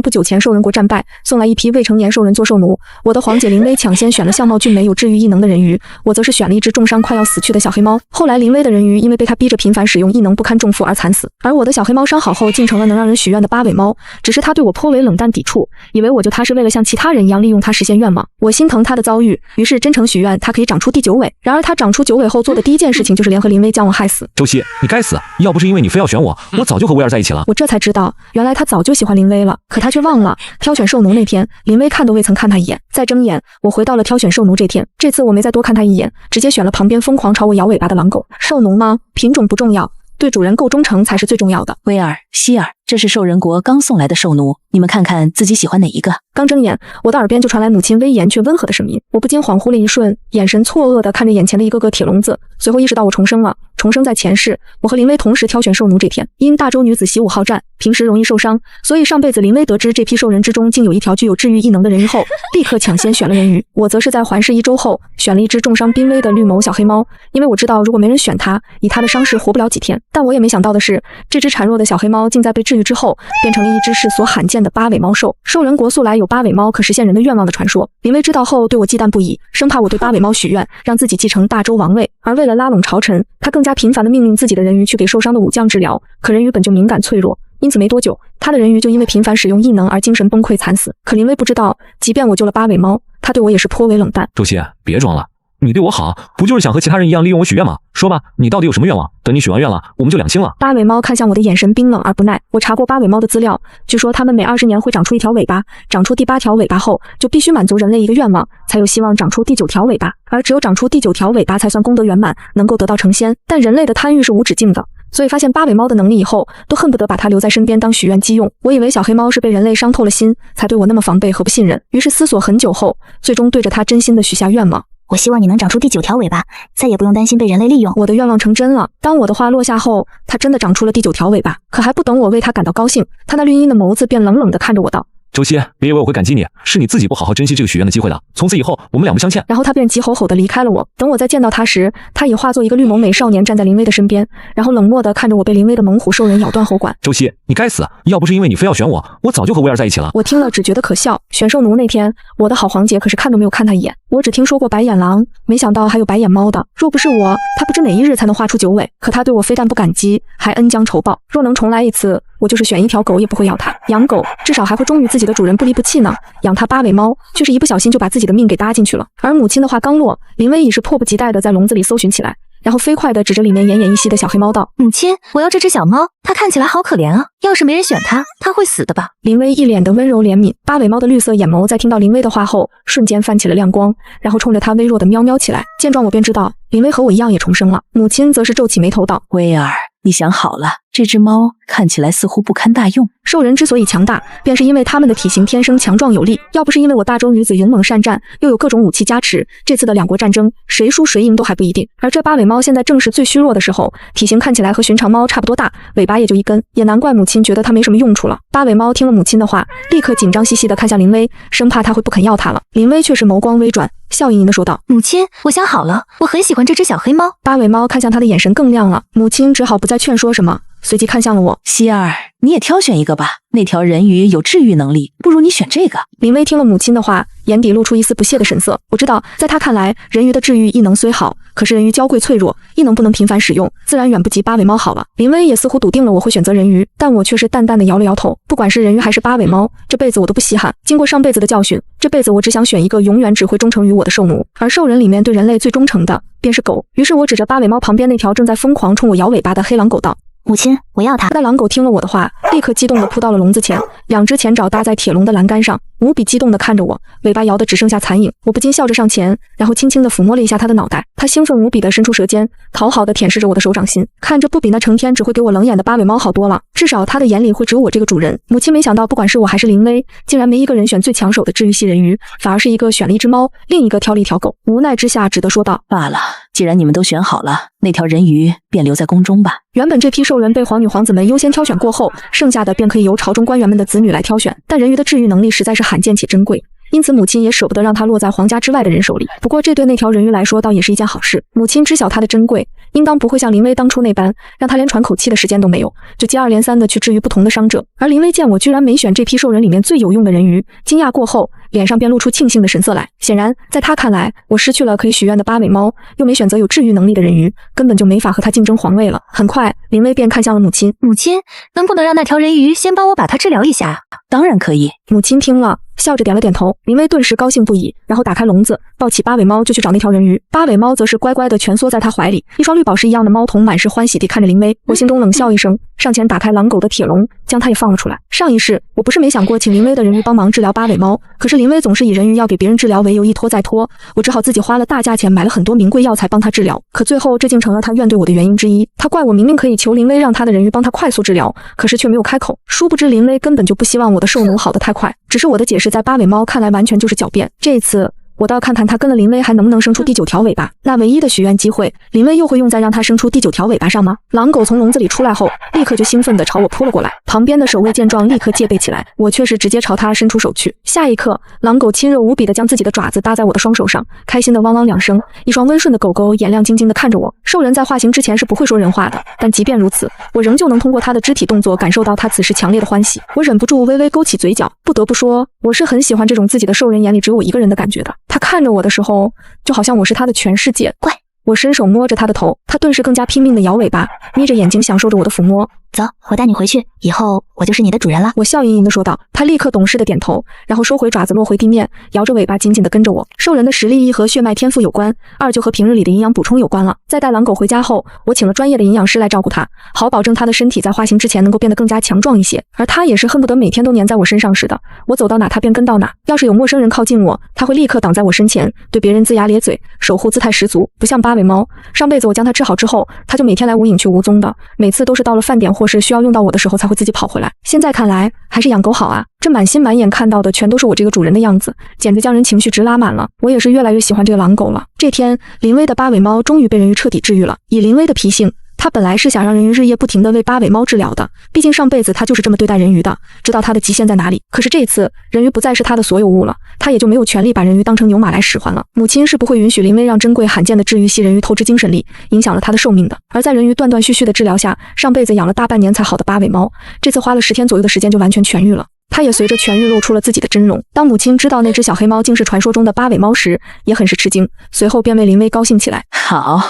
不久前兽人国战败，送来一批未成年兽人做兽奴。我的皇姐林薇抢先选了相貌俊美、有治愈异能的人鱼，我则是选了一只重伤快要死去的小黑猫。后来林薇的人鱼因为被他逼着频繁使用异能不堪重负而惨死，而我的小黑猫伤好后竟成了能让人许愿的八尾猫。只是他对我颇为冷淡抵触，以为我就他是为了像其他人一样利用他实现愿望。我心疼他的遭遇，于是真诚许愿他可以长出第9尾。然而他长出9尾后做的第一件事情就是联合林薇将我害死。周希，你该死！要不是因为你非要选我，我早就和威尔在一起了。我这才知道，原来他早就喜欢林薇了，可他却忘了挑选兽奴那天，林薇看都未曾看他一眼。再睁眼，我回到了挑选兽奴这天，这次我没再多看他一眼，直接选了旁边疯狂朝我摇尾巴的狼狗。兽奴吗？品种不重要，对主人够忠诚才是最重要的。威尔、希尔，这是兽人国刚送来的兽奴，你们看看自己喜欢哪一个？刚睁眼，我的耳边就传来母亲威严却温和的声音。我不禁恍惚了一瞬，眼神错愕地看着眼前的一个个铁笼子，随后意识到我重生了。重生在前世，我和林薇同时挑选兽奴这天，因大洲女子习武好战，平时容易受伤，所以上辈子林薇得知这批兽人之中竟有一条具有治愈异能的人鱼后，立刻抢先选了人鱼。我则是在环视1周后，选了一只重伤濒危的绿眸小黑猫，因为我知道如果没人选它，以它的伤势活不了几天。但我也没想到的是，这只孱弱的小黑猫竟在被治愈之后，变成了一只世所罕见的8尾猫兽。兽人国素来有8尾猫可实现人的愿望的传说，林薇知道后对我忌惮不已，生怕我对8尾猫许愿，让自己继承大洲王位。而为了拉拢朝臣，他更加频繁地命令自己的人鱼去给受伤的武将治疗。可人鱼本就敏感脆弱，因此没多久，他的人鱼就因为频繁使用异能而精神崩溃惨死。可林薇不知道，即便我救了8尾猫，他对我也是颇为冷淡。周希，别装了，你对我好，不就是想和其他人一样利用我许愿吗？说吧，你到底有什么愿望？等你许完愿了，我们就两清了。8尾猫看向我的眼神冰冷而不耐。我查过8尾猫的资料，据说它们每20年会长出一条尾巴，长出第8条尾巴后，就必须满足人类一个愿望，才有希望长出第9条尾巴，而只有长出第9条尾巴才算功德圆满，能够得到成仙。但人类的贪欲是无止境的，所以发现8尾猫的能力以后，都恨不得把它留在身边当许愿机用。我以为小黑猫是被人类伤透了心，才对我那么防备和不信任，于是思索很久后，最终对着它真心的许下愿望。我希望你能长出第9条尾巴，再也不用担心被人类利用。我的愿望成真了。当我的话落下后，它真的长出了第9条尾巴。可还不等我为它感到高兴，它那绿茵的眸子便冷冷地看着我道：周希，别以为我会感激你，是你自己不好好珍惜这个许愿的机会的。从此以后，我们两不相欠。然后他便急吼吼地离开了我。等我再见到他时，他已化作一个绿眸美少年站在林薇的身边，然后冷漠地看着我被林薇的猛虎兽人咬断喉管。周希，你该死！要不是因为你非要选我，我早就和威尔在一起了。我听了只觉得可笑。选兽奴那天，我的好皇姐可是看都没有看他一眼。我只听说过白眼狼，没想到还有白眼猫的。若不是我，他不知哪一日才能画出9尾。可他对我非但不感激，还恩将仇报。若能重来一次，我就是选一条狗也不会要它。养狗至少还会忠于自己的主人，不离不弃呢。养它8尾猫，却是一不小心就把自己的命给搭进去了。而母亲的话刚落，林薇已是迫不及待地在笼子里搜寻起来，然后飞快地指着里面奄奄一息的小黑猫道：母亲，我要这只小猫，它看起来好可怜啊，要是没人选它，它会死的吧？林薇一脸的温柔怜悯，8尾猫的绿色眼眸在听到林薇的话后，瞬间泛起了亮光，然后冲着它微弱的喵喵起来。见状我便知道，林薇和我一样也重生了。母亲则是皱起眉头道：威尔，你想好了，这只猫看起来似乎不堪大用。兽人之所以强大，便是因为他们的体型天生强壮有力。要不是因为我大洲女子勇猛善战，又有各种武器加持，这次的两国战争谁输谁赢都还不一定。而这8尾猫现在正是最虚弱的时候，体型看起来和寻常猫差不多大，尾巴也就一根，也难怪母亲觉得它没什么用处了。8尾猫听了母亲的话，立刻紧张兮兮地看向林薇，生怕她会不肯要它了。林薇却是眸光微转，笑盈盈地说道：母亲，我想好了，我很喜欢这只小黑猫。8尾猫看向她的眼神更亮了，母亲只好不再劝说什么，随即看向了我。希尔，你也挑选一个吧，那条人鱼有治愈能力，不如你选这个。林薇听了母亲的话，眼底露出一丝不屑的神色。我知道，在她看来，人鱼的治愈异能虽好，可是人鱼娇贵脆弱，异能不能频繁使用，自然远不及8尾猫好了。林薇也似乎笃定了我会选择人鱼，但我却是淡淡的摇了摇头。不管是人鱼还是8尾猫，这辈子我都不稀罕。经过上辈子的教训，这辈子我只想选一个永远只会忠诚于我的兽奴。而兽人里面对人类最忠诚的便是狗。于是我指着8尾猫旁边那条正在疯狂冲我摇尾巴的黑狼狗道：母亲，我要它。那狼狗听了我的话，立刻激动地扑到了笼子前，两只前爪搭在铁笼的栏杆上，无比激动地看着我，尾巴摇得只剩下残影。我不禁笑着上前，然后轻轻地抚摸了一下它的脑袋。它兴奋无比地伸出舌尖，讨好地舔舐着我的手掌心，看着不比那成天只会给我冷眼的8尾猫好多了，至少它的眼里会只有我这个主人。母亲没想到，不管是我还是林薇，竟然没一个人选最抢手的治愈系人鱼，反而是一个选了一只猫，另一个挑了一条狗。无奈之下，只得说道：罢了，既然你们都选好了，那条人鱼便留在宫中吧。原本这批兽人被皇女皇子们优先挑选过后，剩下的便可以由朝中官员们的子女来挑选，但人鱼的治愈能力实在是罕见且珍贵。因此母亲也舍不得让它落在皇家之外的人手里。不过这对那条人鱼来说倒也是一件好事，母亲知晓它的珍贵，应当不会像林薇当初那般，让他连喘口气的时间都没有，就接二连三的去治愈不同的伤者。而林薇见我居然没选这批兽人里面最有用的人鱼，惊讶过后，脸上便露出庆幸的神色来。显然，在他看来，我失去了可以许愿的八尾猫，又没选择有治愈能力的人鱼，根本就没法和他竞争皇位了。很快，林薇便看向了母亲。母亲，能不能让那条人鱼先帮我把它治疗一下？当然可以。母亲听了，笑着点了点头。林薇顿时高兴不已，然后打开笼子，抱起八尾猫就去找那条人鱼。八尾猫则是乖乖地蜷缩在他怀里，一双绿宝石一样的猫瞳满是欢喜地看着林薇。我心中冷笑一声，上前打开狼狗的铁笼，将它也放了出来。上一世我不是没想过请林薇的人鱼帮忙治疗八尾猫，可是林薇总是以人鱼要给别人治疗为由一拖再拖，我只好自己花了大价钱买了很多名贵药材帮他治疗。可最后这竟成了他怨对我的原因之一。他怪我明明可以求林薇让他的人鱼帮他快速治疗，可是却没有开口。殊不知林薇根本就不希望我的兽奴好得太快，只是我的解释在八尾猫看来完全就是狡辩。这一次我倒要看看他跟了林薇还能不能生出第9条尾巴。那唯一的许愿机会，林薇又会用在让他生出第9条尾巴上吗？狼狗从笼子里出来后，立刻就兴奋地朝我扑了过来。旁边的守卫见状，立刻戒备起来。我却是直接朝他伸出手去。下一刻，狼狗亲热无比地将自己的爪子搭在我的双手上，开心的汪汪2声。一双温顺的狗狗眼亮晶晶地看着我。兽人在化形之前是不会说人话的，但即便如此，我仍旧能通过他的肢体动作感受到他此时强烈的欢喜。我忍不住微微勾起嘴角。不得不说，我是很喜欢这种自己的兽人眼里只有我一个人的感觉的。他看着我的时候，就好像我是他的全世界。乖，我伸手摸着他的头，他顿时更加拼命地摇尾巴，眯着眼睛享受着我的抚摸。走，我带你回去，以后我就是你的主人了。我笑盈盈地说道。他立刻懂事地点头，然后收回爪子落回地面，摇着尾巴紧紧地跟着我。兽人的实力一和血脉天赋有关，二就和平日里的营养补充有关了。在带狼狗回家后，我请了专业的营养师来照顾它，好保证它的身体在化形之前能够变得更加强壮一些。而它也是恨不得每天都黏在我身上似的，我走到哪它便跟到哪。要是有陌生人靠近我，它会立刻挡在我身前，对别人龇牙咧嘴，守护姿态十足，不像八尾猫。上辈子我将它治好之后，它就每天来无影去无踪的，每次都是到了饭点或是需要用到我的时候才会自己跑回来。现在看来还是养狗好啊，这满心满眼看到的全都是我这个主人的样子，简直将人情绪值拉满了。我也是越来越喜欢这个狼狗了。这天，林薇的八尾猫终于被人鱼彻底治愈了。以林薇的脾性，他本来是想让人鱼日夜不停地为八尾猫治疗的，毕竟上辈子他就是这么对待人鱼的，知道他的极限在哪里。可是这次人鱼不再是他的所有物了，他也就没有权利把人鱼当成牛马来使唤了。母亲是不会允许林薇让珍贵罕见的治愈系人鱼透支精神力，影响了他的寿命的。而在人鱼断断续续的治疗下，上辈子养了大半年才好的八尾猫，这次花了10天左右的时间就完全痊愈了。它也随着痊愈露出了自己的真容。当母亲知道那只小黑猫竟是传说中的八尾猫时，也很是吃惊，随后便为林薇高兴起来。好，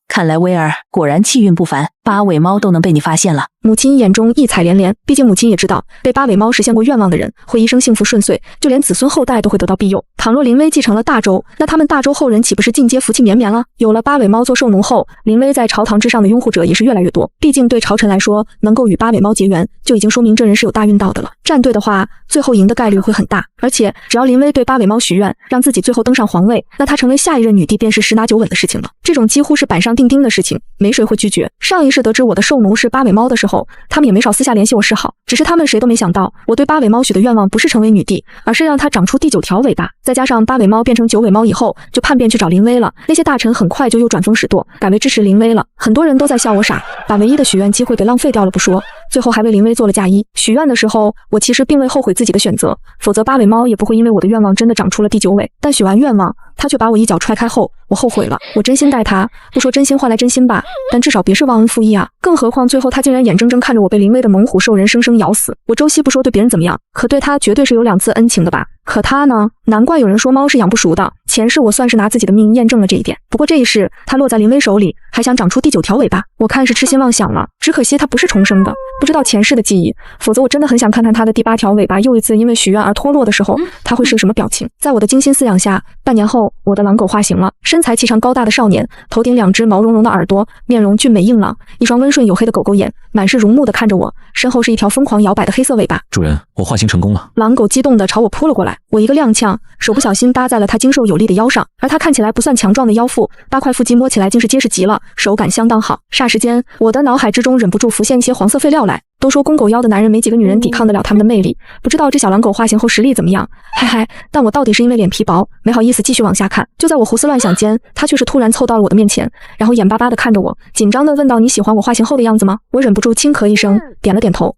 看来威尔果然气运不凡，八尾猫都能被你发现了。母亲眼中异彩连连，毕竟母亲也知道，被八尾猫实现过愿望的人会一生幸福顺遂，就连子孙后代都会得到庇佑。倘若林薇继承了大周，那他们大周后人岂不是尽皆福气绵绵了？有了八尾猫做兽奴后，林薇在朝堂之上的拥护者也是越来越多。毕竟对朝臣来说，能够与八尾猫结缘，就已经说明这人是有大运道的了。站队的话，最后赢的概率会很大。而且只要林薇对八尾猫许愿，让自己最后登上皇位，那她成为下一任女帝便是10拿9稳的事情了。这种几乎是板上钉钉的事情，没谁会拒绝。上一世得知我的兽奴是八尾猫的时候，他们也没少私下联系我示好，只是他们谁都没想到，我对八尾猫许的愿望不是成为女帝，而是让它长出第9条尾巴。再加上八尾猫变成9尾猫以后，就叛变去找林薇了。那些大臣很快就又转风使舵，改为支持林薇了。很多人都在笑我傻，把唯一的许愿机会给浪费掉了不说，最后还为林薇做了嫁衣。许愿的时候，我其实并未后悔自己的选择，否则八尾猫也不会因为我的愿望真的长出了第9尾。但许完愿望，他却把我一脚踹开后，我后悔了。我真心待他，不说真心换来真心吧，但至少别是忘恩负义啊！更何况最后他竟然眼睁睁看着我被林薇的猛虎兽人生生咬死。我周悉不说对别人怎么样，可对他绝对是有2次恩情的吧？可他呢？难怪有人说猫是养不熟的，前世我算是拿自己的命验证了这一点。不过这一世他落在林薇手里，还想长出第9条尾巴，我看是痴心妄想了。只可惜他不是重生的，不知道前世的记忆，否则我真的很想看看他的第8条尾巴又一次因为许愿而脱落的时候，他会是什么表情。在我的精心饲养下，半年后我的狼狗化形了，身材气长高大的少年，头顶2只毛茸茸的耳朵，面容俊美硬朗，一双温顺黝黑的狗狗眼，满是如目的看着我，身后是一条疯狂摇摆的黑色尾巴。主人，我化形成功了。狼狗激动地朝我扑了过来，我一个踉跄，手不小心搭在了它精瘦有力的腰上，而它看起来不算强壮的腰腹，8块腹肌摸起来竟是结实极了，手感相当好。霎时间，我的脑海之中忍不住浮现一些黄色废料来。都说公狗腰的男人没几个女人抵抗得了他们的魅力，不知道这小狼狗化形后实力怎么样？嗨嗨，但我到底是因为脸皮薄，没好意思继续往下看。就在我胡思乱想间，它却是突然凑到了我的面前，然后眼巴巴地看着我，紧张地问道：“你喜欢我化形后的样子吗？”我忍不住轻咳一声，点了点头，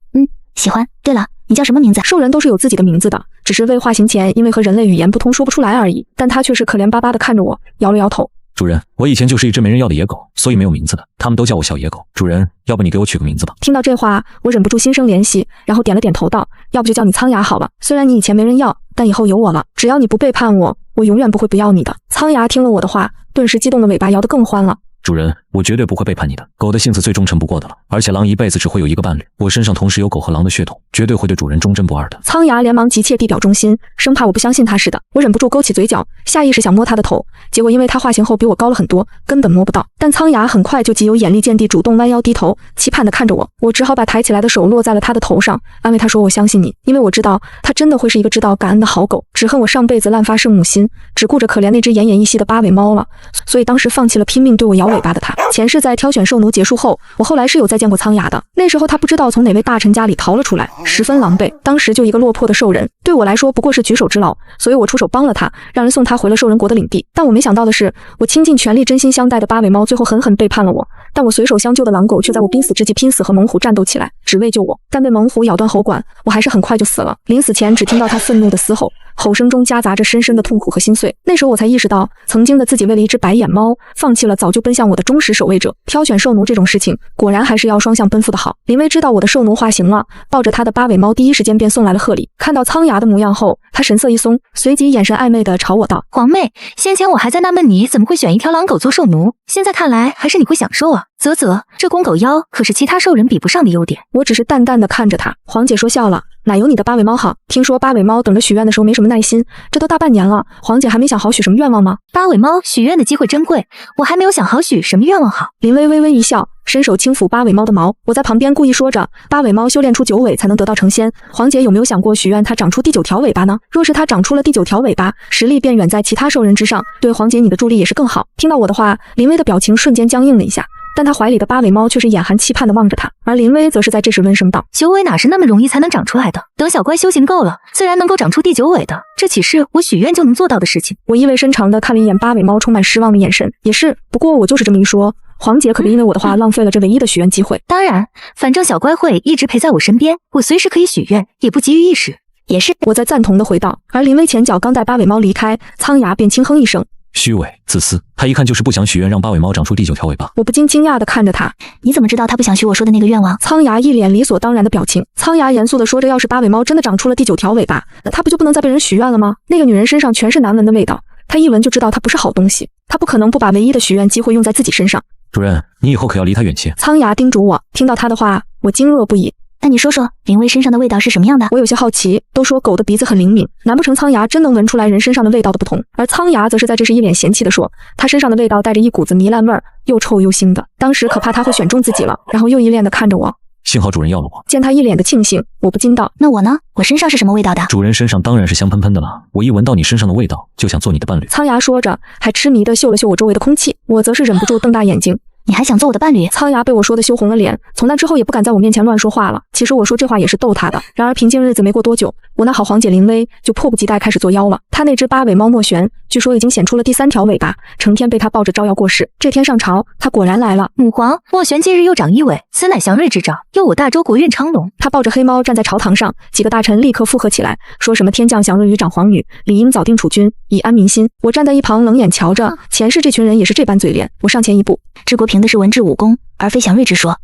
喜欢。对了，你叫什么名字？兽人都是有自己的名字的，只是未化形前因为和人类语言不通说不出来而已。但他却是可怜巴巴地看着我，摇了摇头。主人，我以前就是一只没人要的野狗，所以没有名字的，他们都叫我小野狗。主人，要不你给我取个名字吧。听到这话，我忍不住心生怜惜，然后点了点头道，要不就叫你苍牙好了。虽然你以前没人要，但以后有我了，只要你不背叛我，我永远不会不要你的。苍牙听了我的话，顿时激动的尾巴摇得更欢了。主人，我绝对不会背叛你的。狗的性子最忠诚不过的了，而且狼一辈子只会有一个伴侣，我身上同时有狗和狼的血统，绝对会对主人忠贞不二的。苍牙连忙急切地表忠心，生怕我不相信他似的。我忍不住勾起嘴角，下意识想摸他的头，结果因为他化形后比我高了很多，根本摸不到。但苍牙很快就极有眼力见地主动弯腰低头，期盼地看着我。我只好把抬起来的手落在了他的头上，安慰他说我相信你，因为我知道他真的会是一个知道感恩的好狗，只恨我上辈子滥发圣母心，只顾着可怜那只奄奄一息的八尾猫了，所以当时放弃了拼命对我摇尾巴的他。前世在挑选兽奴结束后，我后来是有再见过苍牙的。那时候他不知道从哪位大臣家里逃了出来，十分狼狈。当时就一个落魄的兽人，对我来说不过是举手之劳，所以我出手帮了他，让人送他回了兽人国的领地。但我没想到的是，我倾尽全力真心相待的八尾猫最后狠狠背叛了我，但我随手相救的狼狗却在我濒死之际拼死和猛虎战斗起来，只为救我。但被猛虎咬断喉管，我还是很快就死了。临死前只听到他愤怒的嘶吼，吼声中夹杂着深深的痛苦和心碎。那时候我才意识到，曾经的自己为了一只白眼猫，放弃了早就奔向我的忠实守卫者。挑选兽奴这种事情，果然还是要双向奔赴的好。林薇知道我的兽奴化形了，抱着他的八尾猫，第一时间便送来了贺礼。看到苍牙的模样后，他神色一松，随即眼神暧昧地朝我道：皇妹，先前我还在纳闷你怎么会选一条狼狗做兽奴，现在看来还是你会享受啊。啧啧，这公狗腰可是其他兽人比不上的优点。我只是淡淡地看着他。黄姐说笑了，哪有你的八尾猫好？听说八尾猫等着许愿的时候没什么耐心，这都大半年了，黄姐还没想好许什么愿望吗？八尾猫许愿的机会珍贵，我还没有想好许什么愿望好。林薇微微一笑，伸手轻抚八尾猫的毛。我在旁边故意说着，八尾猫修炼出9尾才能得到成仙，黄姐有没有想过许愿它长出第9条尾巴呢？若是它长出了第9条尾巴，实力便远在其他兽人之上，对黄姐你的助力也是更好。听到我的话，林薇的表情瞬间僵硬了一下，但他怀里的八尾猫却是眼含期盼地望着他，而林薇则是在这时温声道9尾哪是那么容易才能长出来的，等小乖修行够了，自然能够长出第9尾的，这岂是我许愿就能做到的事情？我意味深长地看了一眼八尾猫充满失望的眼神，也是，不过我就是这么一说，黄姐可别因为我的话浪费了这唯一的许愿机会。当然，反正小乖会一直陪在我身边，我随时可以许愿，也不急于一时。也是，我在赞同地回道。而林薇前脚刚带八尾猫离开，苍牙便轻哼一声，虚伪自私，他一看就是不想许愿让八尾猫长出第9条尾巴。我不禁惊讶地看着他，你怎么知道他不想许我说的那个愿望？苍牙一脸理所当然的表情。苍牙严肃地说着，要是八尾猫真的长出了第9条尾巴，那他不就不能再被人许愿了吗？那个女人身上全是难闻的味道，他一闻就知道她不是好东西，他不可能不把唯一的许愿机会用在自己身上。主人，你以后可要离他远些。苍牙叮嘱我。听到他的话，我惊愕不已。那你说说，林薇身上的味道是什么样的？我有些好奇，都说狗的鼻子很灵敏，难不成苍牙真能闻出来人身上的味道的不同？而苍牙则是在这时一脸嫌弃地说，他身上的味道带着一股子糜烂味儿，又臭又腥的，当时可怕他会选中自己了。然后又依恋地看着我，幸好主人要了我。见他一脸的庆幸，我不禁道，那我呢？我身上是什么味道的？主人身上当然是香喷喷的了，我一闻到你身上的味道，就想做你的伴侣。苍牙说着，还痴迷地嗅了嗅我周围的空气，我则是忍不住瞪大眼睛。你还想做我的伴侣？苍牙被我说的羞红了脸，从那之后也不敢在我面前乱说话了。其实我说这话也是逗他的。然而平静日子没过多久，我那好黄姐林薇就迫不及待开始作妖了。她那只八尾猫墨玄，据说已经显出了第3条尾巴，成天被她抱着招摇过市。这天上朝，她果然来了。母皇，墨玄今日又长1尾，此乃祥瑞之兆，佑我大周国运昌隆。她抱着黑猫站在朝堂上，几个大臣立刻附和起来，说什么天降祥瑞与长皇女，理应早定储君，以安民心。我站在一旁冷眼瞧着，前世这群人也是这般嘴脸。我上前一步，治国凭的是文治武功，而非祥瑞之说。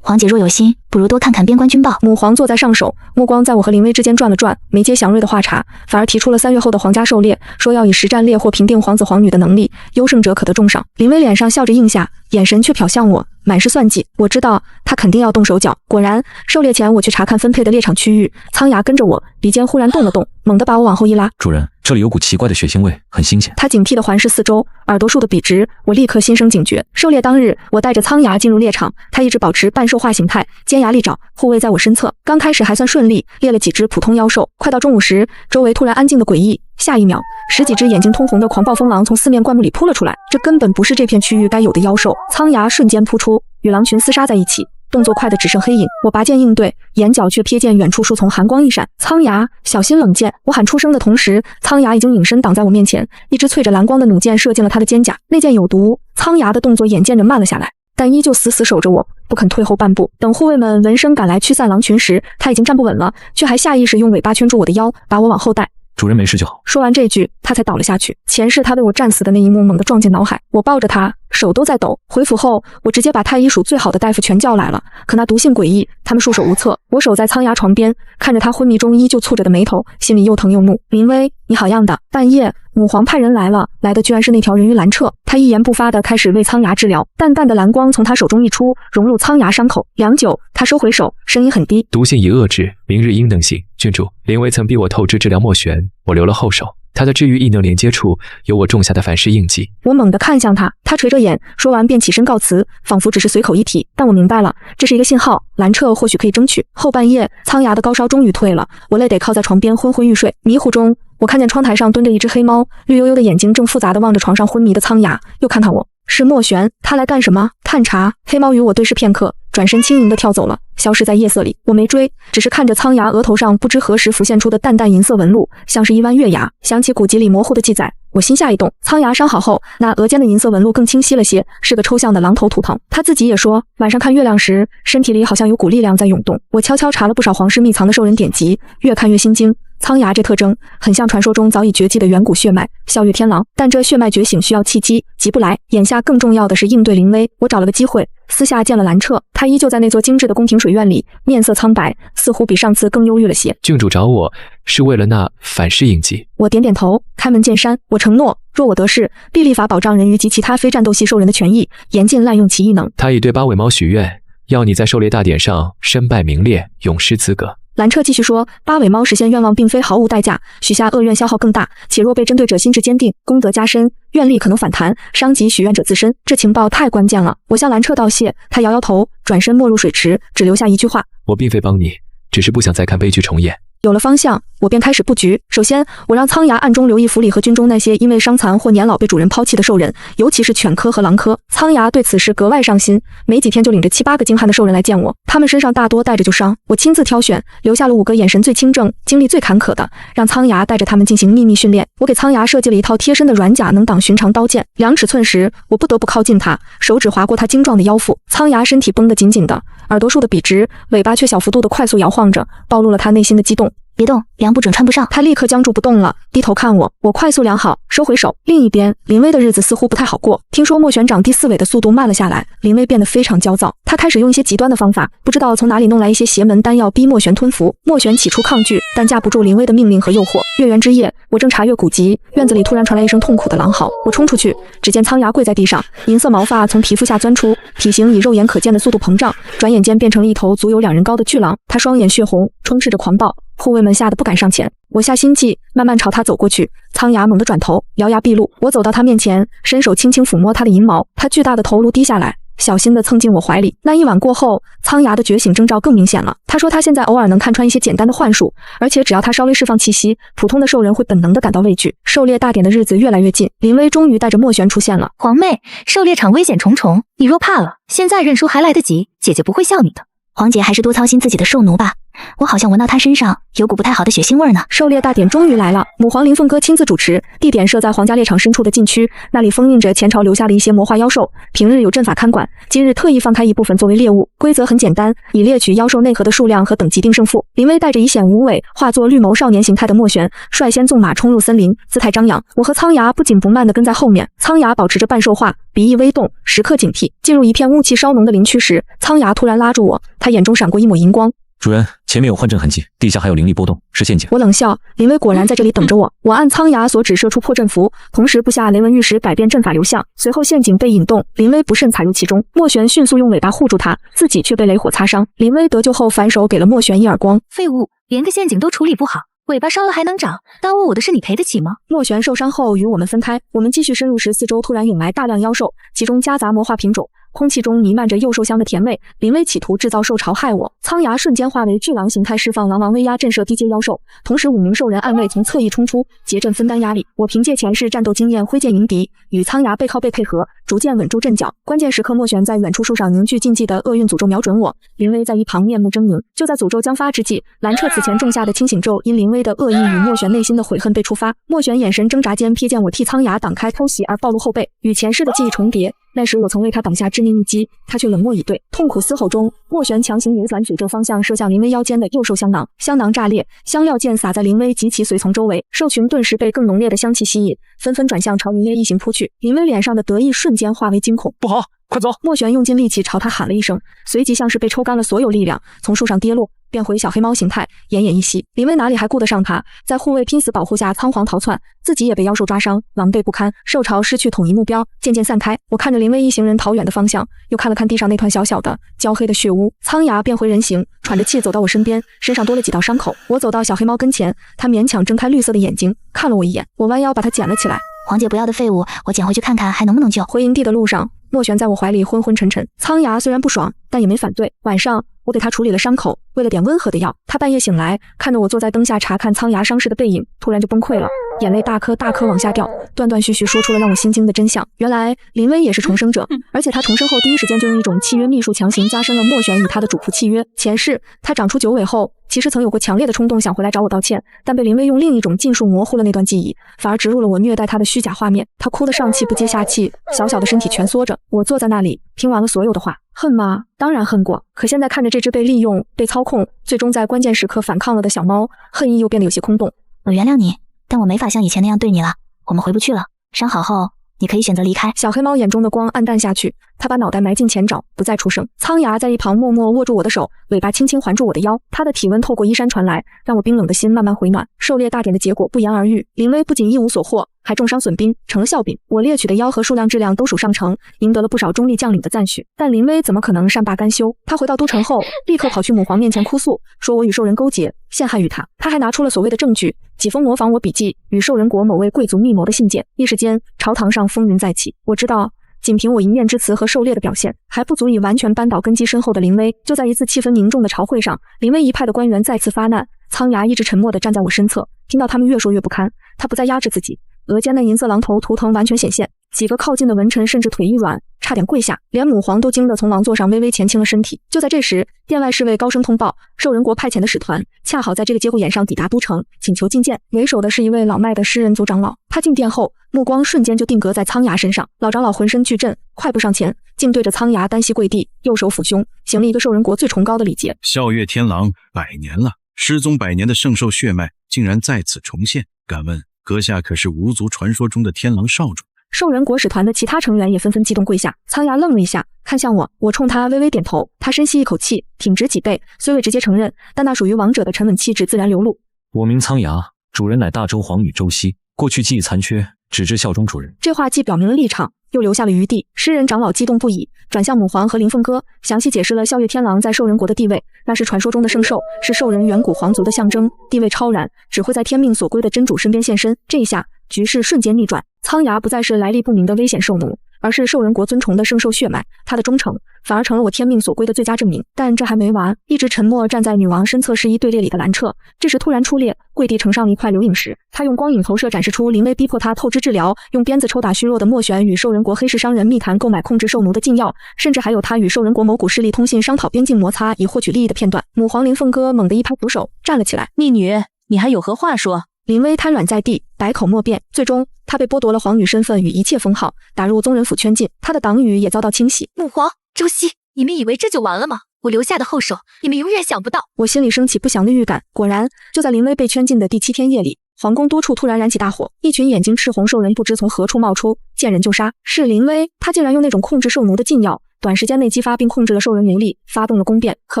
皇姐若有心，不如多看看边关军报。母皇坐在上首，目光在我和林薇之间转了转，没接祥瑞的话茬，反而提出了3月后的皇家狩猎，说要以实战猎获平定皇子皇女的能力，优胜者可得重赏。林薇脸上笑着应下，眼神却瞟向我，满是算计。我知道他肯定要动手脚。果然，狩猎前我去查看分配的猎场区域，苍牙跟着我，鼻尖忽然动了动，猛地把我往后一拉。主人，这里有股奇怪的血腥味，很新鲜。他警惕地环视四周，耳朵竖得笔直，我立刻心生警觉。狩猎当日，我带着苍牙进入猎场，他一直保持半兽化形态，尖牙利爪，护卫在我身侧。刚开始还算顺利，猎了几只普通妖兽。快到中午时，周围突然安静的诡异，下一秒，10几只眼睛通红的狂暴风狼从4面灌木里扑了出来，这根本不是这片区域该有的妖兽。苍牙瞬间扑出，与狼群厮杀在一起，动作快得只剩黑影。我拔剑应对，眼角却瞥见远处树丛寒光一闪，苍牙小心冷箭！我喊出声的同时，苍牙已经隐身挡在我面前，一支淬着蓝光的弩箭射进了他的肩胛。那箭有毒，苍牙的动作眼见着慢了下来。但依旧死死守着我，不肯退后半步。等护卫们闻声赶来驱散狼群时，他已经站不稳了，却还下意识用尾巴圈住我的腰，把我往后带。主人没事就好。说完这句，他才倒了下去。前世他为我战死的那一幕猛地撞进脑海，我抱着他，手都在抖。回府后，我直接把太医署最好的大夫全叫来了，可那毒性诡异，他们束手无策。我守在苍牙床边，看着他昏迷中依旧蹙着的眉头，心里又疼又怒。林薇，你好样的！半夜，母皇派人来了，来的居然是那条人鱼蓝彻。他一言不发地开始为苍牙治疗，淡淡的蓝光从他手中溢出，融入苍牙伤口。良久，他收回手，声音很低：毒性已遏制，明日应能醒。郡主，林薇曾逼我透支治疗莫玄，我留了后手。他的治愈异能连接处有我种下的反噬印记。我猛地看向他，他垂着眼，说完便起身告辞，仿佛只是随口一提。但我明白了，这是一个信号，蓝彻或许可以争取。后半夜，苍牙的高烧终于退了，我累得靠在床边昏昏欲睡。迷糊中，我看见窗台上蹲着一只黑猫，绿油油的眼睛正复杂地望着床上昏迷的苍牙，又看看我。是莫玄，他来干什么？探查。黑猫与我对视片刻，转身轻盈地跳走了，消失在夜色里。我没追，只是看着苍牙额头上不知何时浮现出的淡淡银色纹路，像是一弯月牙。想起古籍里模糊的记载，我心下一动。苍牙伤好后，那额间的银色纹路更清晰了些，是个抽象的狼头图腾。他自己也说，晚上看月亮时，身体里好像有股力量在涌动。我悄悄查了不少皇室秘藏的兽人典籍，越看越心惊。苍牙这特征很像传说中早已绝迹的远古血脉啸月天狼，但这血脉觉醒需要契机，急不来。眼下更重要的是应对林薇。我找了个机会私下见了蓝彻，他依旧在那座精致的宫廷水院里，面色苍白，似乎比上次更忧郁了些。郡主找我是为了那反噬印记。我点点头，开门见山，我承诺，若我得势，必立法保障人鱼及其他非战斗系兽人的权益，严禁滥用其异能。他已对八尾猫许愿，要你在狩猎大典上身败名裂，永失资格。蓝彻继续说，八尾猫实现愿望并非毫无代价，许下恶愿消耗更大，且若被针对者心智坚定，功德加深，愿力可能反弹，伤及许愿者自身。这情报太关键了。我向蓝彻道谢，他摇摇头，转身没入水池，只留下一句话：我并非帮你，只是不想再看悲剧重演。有了方向，我便开始布局。首先，我让苍牙暗中留意府里和军中那些因为伤残或年老被主人抛弃的兽人，尤其是犬科和狼科。苍牙对此事格外上心，没几天就领着7、8个精悍的兽人来见我，他们身上大多带着旧伤，我亲自挑选，留下了5个眼神最清正、经历最坎坷的，让苍牙带着他们进行秘密训练。我给苍牙设计了一套贴身的软甲，能挡寻常刀剑。量尺寸时，我不得不靠近他，手指划过他精壮的腰腹。苍牙身体绷得紧紧的，耳朵竖得笔直，尾巴却小幅度地快速摇晃着，暴露了他内心的激动。别动，量不准穿不上。他立刻僵住不动了，低头看我，我快速量好，收回手。另一边，林薇的日子似乎不太好过。听说莫玄长第4尾的速度慢了下来，林薇变得非常焦躁。他开始用一些极端的方法，不知道从哪里弄来一些邪门丹药，逼莫玄吞服。莫玄起初抗拒，但架不住林薇的命令和诱惑。月圆之夜，我正查阅古籍，院子里突然传来一声痛苦的狼嚎。我冲出去，只见苍牙跪在地上，银色毛发从皮肤下钻出，体型以肉眼可见的速度膨胀，转眼间变成了一头足有2人高的巨狼。他双眼血红，充斥着狂暴。护卫们吓得不敢上前，我下心计，慢慢朝他走过去。苍牙猛地转头，獠牙毕露。我走到他面前，伸手轻轻抚摸他的银毛，他巨大的头颅低下来，小心地蹭进我怀里。那一晚过后，苍牙的觉醒征兆更明显了。他说他现在偶尔能看穿一些简单的幻术，而且只要他稍微释放气息，普通的兽人会本能地感到畏惧。狩猎大典的日子越来越近，林薇终于带着莫玄出现了。皇妹，狩猎场危险重重，你若怕了，现在认输还来得及，姐姐不会笑你的。皇姐还是多操心自己的兽奴吧，我好像闻到她身上有股不太好的血腥味呢。狩猎大典终于来了，母皇林凤歌亲自主持，地点设在皇家猎场深处的禁区，那里封印着前朝留下的一些魔化妖兽，平日有阵法看管，今日特意放开一部分作为猎物。规则很简单，以猎取妖兽内核的数量和等级定胜负。林薇带着以显无尾、化作绿眸少年形态的莫玄，率先纵马冲入森林，姿态张扬。我和苍牙不紧不慢地跟在后面，苍牙保持着半兽化，鼻翼微动，时刻警惕。进入一片雾气稍浓的林区时，苍牙突然拉住我，他眼中闪过一抹银光。主人，前面有幻阵痕迹，地下还有灵力波动，是陷阱。我冷笑，林薇果然在这里等着我。我按苍牙所指射出破阵符，同时布下雷纹玉石改变阵法流向。随后陷阱被引动，林薇不慎踩入其中。莫玄迅速用尾巴护住他，自己却被雷火擦伤。林薇得救后反手给了莫玄一耳光。废物，连个陷阱都处理不好，尾巴烧了还能长，耽误我的事你赔得起吗？莫玄受伤后与我们分开，我们继续深入时，四周突然涌来大量妖兽，其中夹杂魔化品种。空气中弥漫着幼兽香的甜味，林薇企图制造兽潮害我。苍牙瞬间化为巨狼形态，释放狼王威压震慑低阶妖兽，同时5名兽人暗卫从侧翼冲出，结阵分担压力。我凭借前世战斗经验挥剑迎敌，与苍牙背靠背配合，逐渐稳住阵脚。关键时刻，莫玄在远处树上凝聚禁忌的厄运诅咒瞄准我，林薇在一旁面目狰狞。就在诅咒将发之际，蓝彻此前种下的清醒咒因林薇的恶意与莫玄内心的悔恨被触发。莫玄眼神挣扎间瞥见我替苍牙挡开偷袭而暴露后背，与前世的记忆重叠。那时我曾为他挡下致命一击，他却冷漠以对。痛苦嘶吼中，莫玄强行扭转诅咒方向，射向林薇腰间的右手香囊，香囊炸裂，香料溅洒在林薇及其随从周围，兽群顿时被更浓烈的香气吸引，纷纷转向朝林薇一行扑去。林薇脸上的得意瞬间化为惊恐，不好，快走！莫玄用尽力气朝他喊了一声，随即像是被抽干了所有力量，从树上跌落，变回小黑猫形态，奄奄一息。林薇哪里还顾得上他，在护卫拼死保护下仓皇逃窜，自己也被妖兽抓伤，狼狈不堪。兽潮失去统一目标，渐渐散开。我看着林薇一行人逃远的方向，又看了看地上那团小小的焦黑的血污。苍牙变回人形，喘着气走到我身边，身上多了几道伤口。我走到小黑猫跟前，它勉强睁开绿色的眼睛，看了我一眼。我弯腰把它捡了起来。黄姐不要的废物，我捡回去看看还能不能救。回营地的路上，莫玄在我怀里昏昏沉沉。苍牙虽然不爽，但也没反对。晚上我给他处理了伤口，喂了点温和的药。他半夜醒来，看着我坐在灯下查看苍牙伤势的背影，突然就崩溃了，眼泪大颗大颗往下掉，断断续续说出了让我心惊的真相。原来林薇也是重生者，而且他重生后第一时间就用一种契约秘术强行加深了莫玄与他的主仆契约。前世他长出九尾后，其实曾有过强烈的冲动想回来找我道歉，但被林薇用另一种禁术模糊了那段记忆，反而植入了我虐待他的虚假画面。他哭得上气不接下气，小小的身体蜷缩着。我坐在那里听完了所有的话。恨吗？当然恨过，可现在看着这只被利用、被操控，最终在关键时刻反抗了的小猫，恨意又变得有些空洞。我原谅你，但我没法像以前那样对你了。我们回不去了，伤好后你可以选择离开。小黑猫眼中的光暗淡下去，它把脑袋埋进前爪，不再出声。苍牙在一旁默默握住我的手，尾巴轻轻环住我的腰，它的体温透过衣衫传来，让我冰冷的心慢慢回暖。狩猎大典的结果不言而喻，林薇不仅一无所获，还重伤损兵，成了笑柄。我猎取的妖和数量质量都属上乘，赢得了不少中立将领的赞许。但林薇怎么可能善罢甘休？他回到都城后，立刻跑去母皇面前哭诉，说我与兽人勾结，陷害于他。他还拿出了所谓的证据，几封模仿我笔记与兽人国某位贵族密谋的信件。一时间，朝堂上风云再起。我知道，仅凭我一面之词和狩猎的表现，还不足以完全扳倒根基深厚的林薇。就在一次气氛凝重的朝会上，林薇一派的官员再次发难，苍牙一直沉默地站在我身侧，听到他们越说越不堪，他不再压制自己，额间的银色狼头图腾完全显现，几个靠近的文臣甚至腿一软，差点跪下，连母皇都惊得从王座上微微前倾了身体。就在这时，殿外侍卫高声通报，兽人国派遣的使团恰好在这个节骨眼上抵达都城，请求觐见。为首的是一位老迈的诗人族长老，他进殿后，目光瞬间就定格在苍牙身上。老长老浑身巨震，快步上前，竟对着苍牙单膝跪地，右手抚胸，行了一个兽人国最崇高的礼节。笑月天狼100年了，失踪100年的圣兽血脉竟然再次重现，敢问阁下可是无族传说中的天狼少主？兽人国使团的其他成员也纷纷激动跪下。苍牙愣了一下，看向我，我冲他微微点头。他深吸一口气，挺直脊背，虽未直接承认，但那属于王者的沉稳气质自然流露。我名苍牙，主人乃大周皇女周熙，过去记忆残缺，只知效忠主人。这话既表明了立场，又留下了余地。诗人长老激动不已，转向母皇和林凤哥，详细解释了笑月天狼在兽人国的地位。那是传说中的圣兽，是兽人远古皇族的象征，地位超然，只会在天命所归的真主身边现身。这一下，局势瞬间逆转，苍牙不再是来历不明的危险兽奴，而是兽人国尊崇的圣兽血脉，他的忠诚反而成了我天命所归的最佳证明。但这还没完，一直沉默站在女王身侧示意队列里的兰彻，这时突然出列，跪地呈上了一块流影石。他用光影投射展示出林薇逼迫他透支治疗，用鞭子抽打虚弱的莫玄与兽人国黑市商人密谈购买控制兽奴的禁药，甚至还有他与兽人国某股势力通信商讨边境摩擦以获取利益的片段。母皇林凤哥猛地一拍扶手，站了起来：“逆女，你还有何话说？”林薇瘫软在地，百口莫辩。最终，她被剥夺了皇女身份与一切封号，打入宗人府圈禁。她的党羽也遭到清洗。母皇，周熙，你们以为这就完了吗？我留下的后手，你们永远想不到。我心里升起不祥的预感。果然，就在林薇被圈禁的第7天夜里，皇宫多处突然燃起大火，一群眼睛赤红兽人不知从何处冒出，见人就杀。是林薇，她竟然用那种控制兽奴的禁药，短时间内激发并控制了兽人奴隶，发动了宫变。可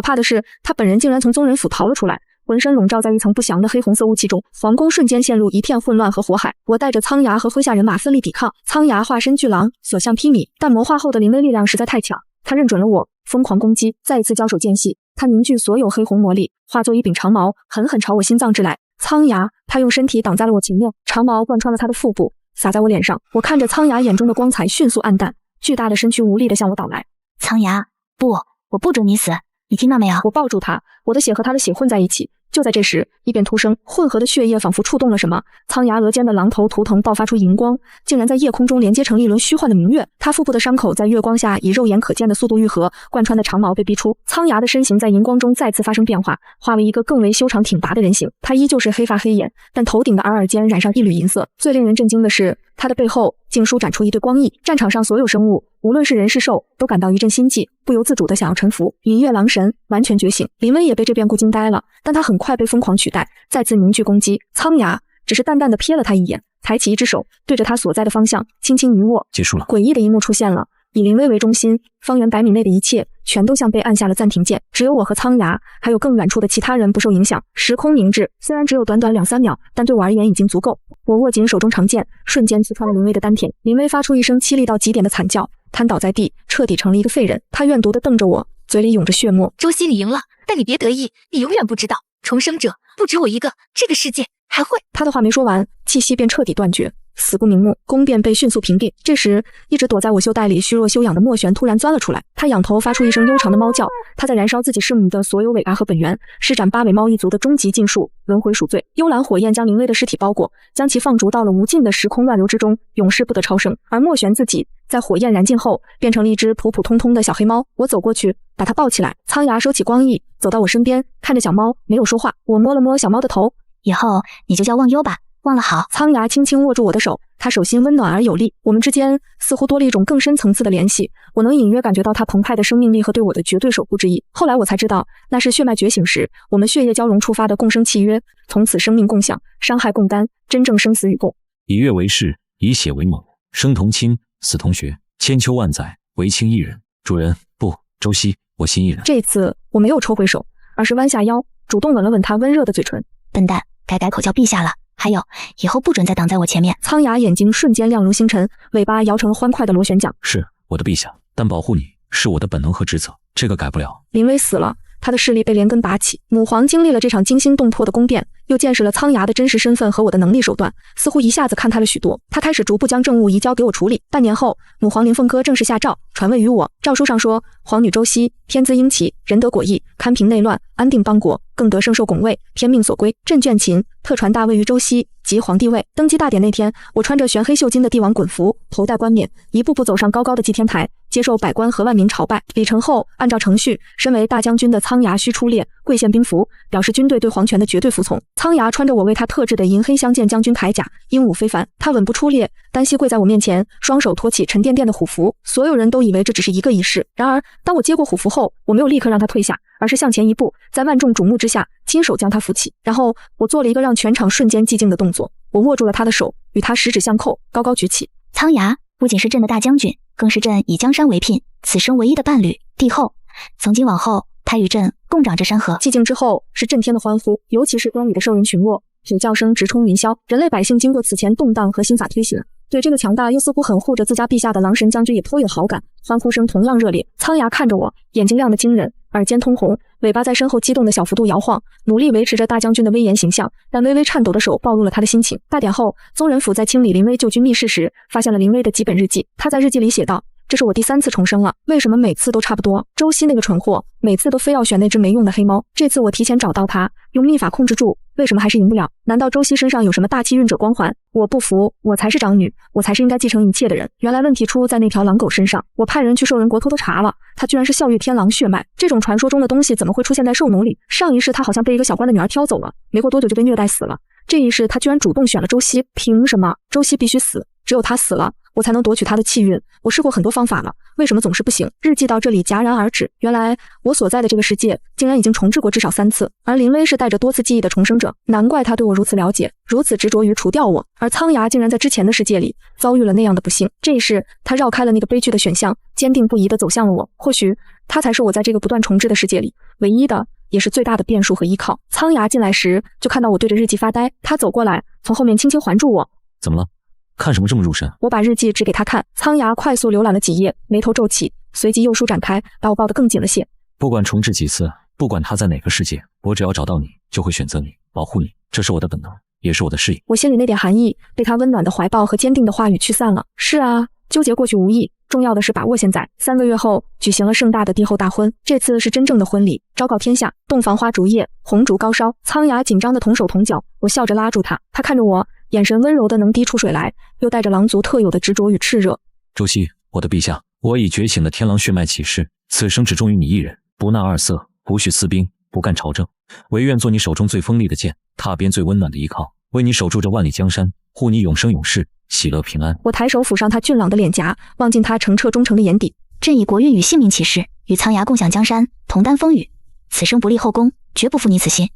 怕的是，她本人竟然从宗人府逃了出来，浑身笼罩在一层不祥的黑红色雾气中，皇宫瞬间陷入一片混乱和火海。我带着苍牙和麾下人马奋力抵抗，苍牙化身巨狼，所向披靡，但魔化后的林薇力量实在太强，他认准了我，疯狂攻击。再一次交手间隙，他凝聚所有黑红魔力，化作一柄长矛，狠狠朝我心脏掷来。苍牙，他用身体挡在了我前面，长矛贯穿了他的腹部，洒在我脸上。我看着苍牙眼中的光彩迅速暗淡，巨大的身躯无力地向我倒来。苍牙，不，我不准你死，你听到没有？我抱住他，我的血和他的血混在一起。就在这时，一边突生，混合的血液仿佛触动了什么，苍牙额间的狼头图腾爆发出荧光，竟然在夜空中连接成一轮虚幻的明月。他腹部的伤口在月光下以肉眼可见的速度愈合，贯穿的长矛被逼出。苍牙的身形在荧光中再次发生变化，化为一个更为修长挺拔的人形。他依旧是黑发黑眼，但头顶的耳间染上一缕银色。最令人震惊的是，他的背后竟舒展出一对光翼。战场上所有生物，无论是人是兽，都感到一阵心悸，不由自主地想要臣服。银月狼神完全觉醒，林薇也被这变故惊呆了，但他很快被疯狂取代，再次凝聚攻击。苍牙只是淡淡地瞥了他一眼，抬起一只手，对着他所在的方向轻轻一握。结束了。诡异的一幕出现了，以林薇为中心，方圆100米内的一切全都像被按下了暂停键，只有我和苍牙，还有更远处的其他人不受影响。时空凝滞，虽然只有短短2-3秒，但对我而言已经足够。我握紧手中长剑，瞬间刺穿了林薇的丹田。林薇发出一声凄厉到极点的惨叫，瘫倒在地，彻底成了一个废人。他怨毒地瞪着我，嘴里涌着血沫。周希，你赢了，但你别得意，你永远不知道，重生者不止我一个，这个世界还会……他的话没说完，气息便彻底断绝，死不瞑目，宫殿被迅速屏蔽。这时，一直躲在我袖带里虚弱休养的莫玄突然钻了出来，他仰头发出一声悠长的猫叫。他在燃烧自己弑母的所有尾巴和本源，施展8尾猫一族的终极禁术轮回赎罪。幽蓝火焰将林薇的尸体包裹，将其放逐到了无尽的时空乱流之中，永世不得超生。而莫玄自己在火焰燃尽后，变成了一只普普通通的小黑猫。我走过去，把它抱起来。苍牙收起光翼，走到我身边，看着小猫，没有说话。我摸了摸小猫的头，以后你就叫忘忧吧，忘了好。苍牙轻轻握住我的手，他手心温暖而有力，我们之间似乎多了一种更深层次的联系。我能隐约感觉到他澎湃的生命力和对我的绝对守护之意。后来我才知道，那是血脉觉醒时我们血液交融触发的共生契约，从此生命共享，伤害共担，真正生死与共。以月为誓，以血为盟，生同亲，死同穴，千秋万载，唯卿一人。主人，不，周希，我心一人。这次我没有抽回手，而是弯下腰，主动吻了吻他温热的嘴唇。笨蛋，该改口叫陛下了。还有，以后不准再挡在我前面。苍牙眼睛瞬间亮如星辰，尾巴摇成了欢快的螺旋桨。是我的陛下，但保护你是我的本能和职责，这个改不了。林薇死了，他的势力被连根拔起。母皇经历了这场惊心动魄的宫变，又见识了苍牙的真实身份和我的能力手段，似乎一下子看开了许多。他开始逐步将政务移交给我处理。半年后，母皇灵凤科正式下诏，传位于我。诏书上说，皇女周希天资英奇，仁德果毅，堪平内乱，安定邦国，更得圣兽拱卫，天命所归。朕眷秦，特传大位于周希，即皇帝位。登基大典那天，我穿着玄黑绣金的帝王衮服，头戴冠冕，一步步走上高高的祭天台，接受百官和万民朝拜。礼成后，按照程序，身为大将军的苍牙须出列，跪献兵符，表示军队对皇权的绝对服从。苍牙穿着我为他特制的银黑相间将军铠甲，英武非凡。他稳步出列，单膝跪在我面前，双手托起沉甸甸的虎符。所有人都以为这只是一个仪式，然而当我接过虎符后，我没有立刻让他退下，而是向前一步，在万众瞩目之下，亲手将他扶起。然后我做了一个让全场瞬间寂静的动作，我握住了他的手，与他十指相扣，高高举起。苍牙不仅是朕的大将军，更是朕以江山为聘，此生唯一的伴侣、帝后。从今往后，他与朕共掌这山河。寂静之后是震天的欢呼，尤其是宫里的兽人群落，吼叫声直冲云霄。人类百姓经过此前动荡和心法推行，对这个强大又似乎很护着自家陛下的狼神将军也颇有好感，欢呼声同样热烈。苍牙看着我，眼睛亮得惊人，耳尖通红，尾巴在身后激动的小幅度摇晃，努力维持着大将军的威严形象，但微微颤抖的手暴露了他的心情。大典后，宗人府在清理林薇旧居密室时，发现了林薇的几本日记。他在日记里写道，这是我第3次重生了，为什么每次都差不多？周希那个蠢货，每次都非要选那只没用的黑猫。这次我提前找到他，用秘法控制住，为什么还是赢不了？难道周希身上有什么大气运者光环？我不服，我才是长女，我才是应该继承一切的人。原来问题出在那条狼狗身上。我派人去兽人国偷偷查了，他居然是孝玉天狼血脉。这种传说中的东西怎么会出现在兽奴里？上一世他好像被一个小官的女儿挑走了，没过多久就被虐待死了。这一世他居然主动选了周希，凭什么？周希必须死，只有他死了，我才能夺取他的气运。我试过很多方法了，为什么总是不行？日记到这里戛然而止。原来我所在的这个世界竟然已经重置过至少3次，而林薇是带着多次记忆的重生者，难怪他对我如此了解，如此执着于除掉我。而苍牙竟然在之前的世界里遭遇了那样的不幸，这一世他绕开了那个悲剧的选项，坚定不移地走向了我。或许他才是我在这个不断重置的世界里唯一的，也是最大的变数和依靠。苍牙进来时就看到我对着日记发呆，他走过来，从后面轻轻环住我。怎么了？看什么这么入神？我把日记指给他看，苍牙快速浏览了几页，眉头皱起，随即右舒展开，把我抱得更紧了些。不管重置几次，不管他在哪个世界，我只要找到你，就会选择你，保护你，这是我的本能，也是我的事业。我心里那点寒意被他温暖的怀抱和坚定的话语驱散了。是啊，纠结过去无益，重要的是把握现在。3个月后举行了盛大的帝后大婚，这次是真正的婚礼，昭告天下，洞房花烛夜，红烛高烧。苍牙紧张的同手同脚，我笑着拉住他，他看着我，眼神温柔的能滴出水来，又带着狼族特有的执着与炽热。周希，我的陛下，我已觉醒的天狼血脉起誓，此生只忠于你一人，不纳二色，不恤私兵，不干朝政，唯愿做你手中最锋利的剑，踏边最温暖的依靠，为你守住这万里江山，护你永生永世，喜乐平安。我抬手抚上他俊朗的脸颊，望进他澄澈忠诚的眼底。朕以国运与性命起誓，与苍牙共享江山，同担风雨。此生不立后宫，绝不负你此心。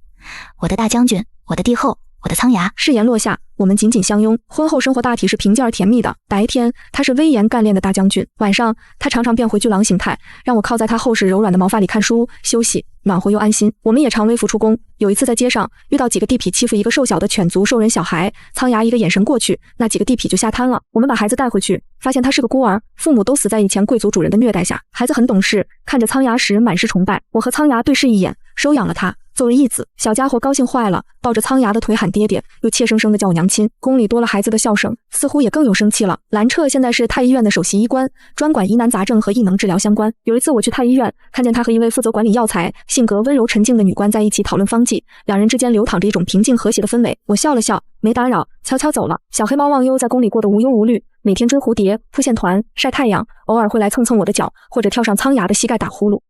我的大将军，我的帝后，我的苍牙。誓言落下，我们紧紧相拥。婚后生活大体是平静而甜蜜的。白天，他是威严干练的大将军；晚上，他常常变回巨狼形态，让我靠在他厚实柔软的毛发里看书休息，暖和又安心。我们也常微服出宫。有一次在街上遇到几个地痞欺负一个瘦小的犬族兽人小孩，苍牙一个眼神过去，那几个地痞就吓瘫了。我们把孩子带回去，发现他是个孤儿，父母都死在以前贵族主人的虐待下。孩子很懂事，看着苍牙时满是崇拜。我和苍牙对视一眼，收养了他，作为义子。小家伙高兴坏了，抱着苍牙的腿喊爹爹，又怯生生地叫我娘亲。宫里多了孩子的笑声，似乎也更有生气了。兰彻现在是太医院的首席医官，专管疑难杂症和异能治疗相关。有一次我去太医院，看见他和一位负责管理药材、性格温柔沉静的女官在一起讨论方剂，两人之间流淌着一种平静和谐的氛围。我笑了笑，没打扰，悄悄走了。小黑猫忘忧在宫里过得无忧无虑，每天追蝴蝶、扑线团、晒太阳，偶尔会来蹭蹭我的脚，或者跳上苍牙的膝盖打呼噜。